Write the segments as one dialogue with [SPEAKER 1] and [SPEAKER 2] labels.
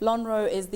[SPEAKER 1] LonRho is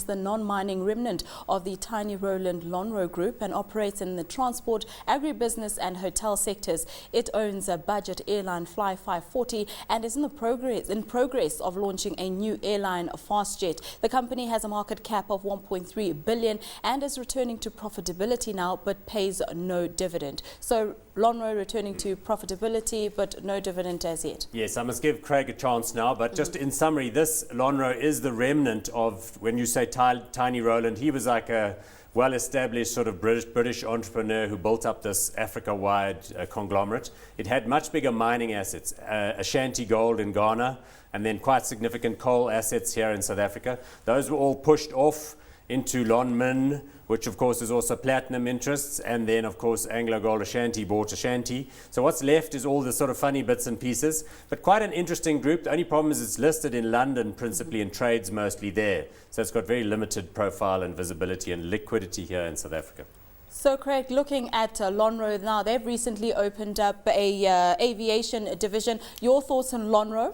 [SPEAKER 1] the non-mining remnant of the Tiny Rowland LonRho group and operates in the transport, agribusiness and hotel sectors. It owns a budget airline Fly 540 and is in progress of launching a new airline, Fastjet. The company has a market cap of 1.3 billion and is returning to profitability now, but pays no dividend. So LonRho returning to profitability, but no dividend as yet.
[SPEAKER 2] Yes, I must give Craig a chance now, but just in summary, this LonRho is the remnant of, when you say Tiny Rowland, he was like a well-established sort of British entrepreneur who built up this Africa-wide conglomerate. It had much bigger mining assets, Ashanti gold in Ghana, and then quite significant coal assets here in South Africa. Those were all pushed off into Lonmin, which of course is also platinum interests, and then of course Anglo Gold Ashanti bought Ashanti. So what's left is all the sort of funny bits and pieces, but quite an interesting group. The only problem is it's listed in London principally and trades mostly there. So it's got very limited profile and visibility and liquidity here in South Africa.
[SPEAKER 1] So Craig, looking at LonRho now, they've recently opened up a aviation division. Your thoughts on LonRho?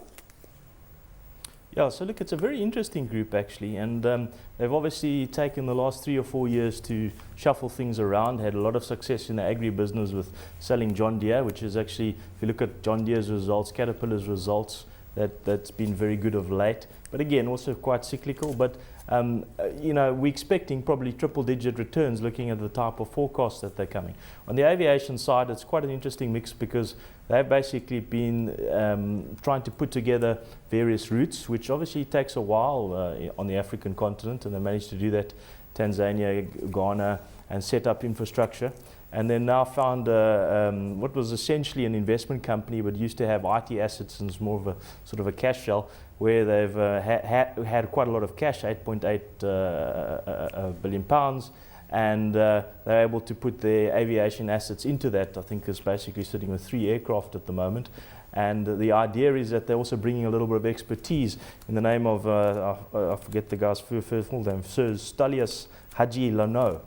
[SPEAKER 3] Yeah, so look, it's a very interesting group actually, and they've obviously taken the last 3 or 4 years to shuffle things around, had a lot of success in the agribusiness with selling John Deere, which is actually, if you look at John Deere's results, Caterpillar's results, that's been very good of late, but again, also quite cyclical, but you know, we're expecting probably triple-digit returns looking at the type of forecasts that they're coming. On the aviation side, it's quite an interesting mix because they've basically been trying to put together various routes, which obviously takes a while on the African continent, and they managed to do that, Tanzania, Ghana, and set up infrastructure. And then now found what was essentially an investment company, but used to have IT assets and it's more of a sort of a cash shell, where they've had quite a lot of cash, 8.8 billion pounds, and they're able to put their aviation assets into that. I think it's basically sitting with 3 aircraft at the moment. And the idea is that they're also bringing a little bit of expertise in the name of, I forget the guy's first full name, Sir Stelios Haji Lano,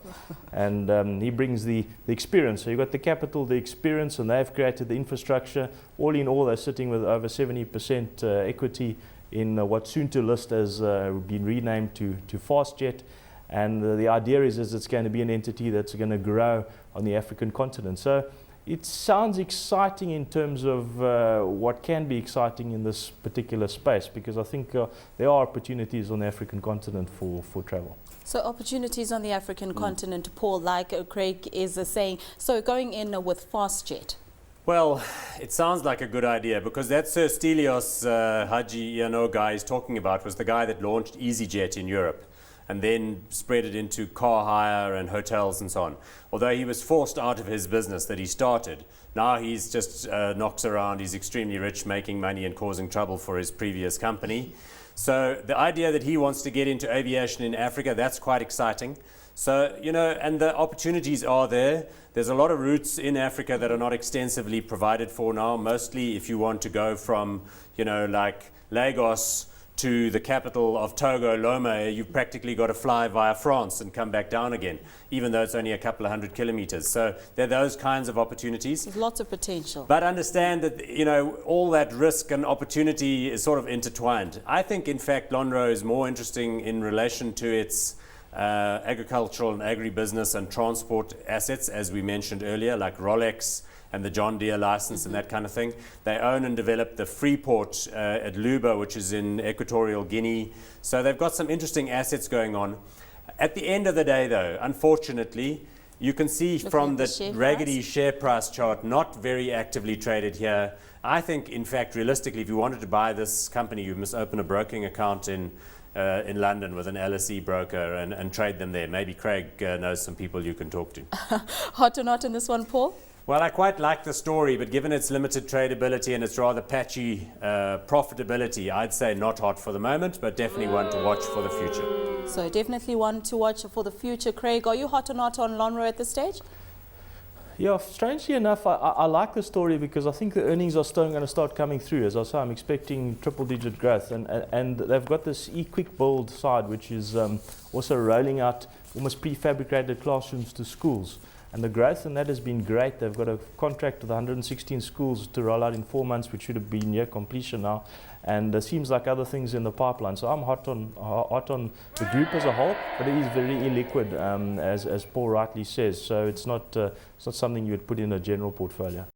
[SPEAKER 3] and he brings the experience. So you've got the capital, the experience, and they've created the infrastructure. All in all, they're sitting with over 70% equity in what's soon to list as been renamed to Fastjet. And the idea is it's going to be an entity that's going to grow on the African continent. So it sounds exciting in terms of what can be exciting in this particular space, because I think there are opportunities on the African continent for travel.
[SPEAKER 1] So opportunities on the African continent, Paul, like Craig is saying. So going in with Fastjet.
[SPEAKER 2] Well, it sounds like a good idea, because that Sir Stelios Haji Lano guy he's talking about was the guy that launched EasyJet in Europe and then spread it into car hire and hotels and so on. Although he was forced out of his business that he started, now he's just knocks around, he's extremely rich, making money and causing trouble for his previous company. So the idea that he wants to get into aviation in Africa, that's quite exciting. So, you know, and the opportunities are there. There's a lot of routes in Africa that are not extensively provided for now. Mostly if you want to go from, you know, like Lagos to the capital of Togo, Lomé, you've practically got to fly via France and come back down again, even though it's only a couple of 100 kilometers. So there are those kinds of opportunities.
[SPEAKER 1] There's lots of potential.
[SPEAKER 2] But understand that, you know, all that risk and opportunity is sort of intertwined. I think, in fact, LonRho is more interesting in relation to its agricultural and agribusiness and transport assets, as we mentioned earlier, like Rolex and the John Deere license and that kind of thing. They own and develop the Freeport at Luba, which is in Equatorial Guinea. So they've got some interesting assets going on. At the end of the day, though, unfortunately, you can see from the raggedy share price chart, not very actively traded here. I think, in fact, realistically, if you wanted to buy this company, you must open a broking account in London with an LSE broker and trade them there. Maybe Craig knows some people you can talk to.
[SPEAKER 1] Hot or not in this one, Paul?
[SPEAKER 2] Well, I quite like the story, but given its limited tradability and its rather patchy profitability, I'd say not hot for the moment, but definitely one to watch for the future.
[SPEAKER 1] So definitely one to watch for the future. Craig, are you hot or not on LonRho at this stage?
[SPEAKER 3] Yeah, strangely enough, I like the story because I think the earnings are still going to start coming through. As I say, I'm expecting triple-digit growth, and they've got this e-quick build side, which is also rolling out almost prefabricated classrooms to schools. and the growth in that has been great. They've got a contract with 116 schools to roll out in 4 months, which should have been near completion now. And there seems like other things in the pipeline. So I'm hot on the group as a whole, but it is very illiquid, as Paul rightly says. So it's not something you would put in a general portfolio.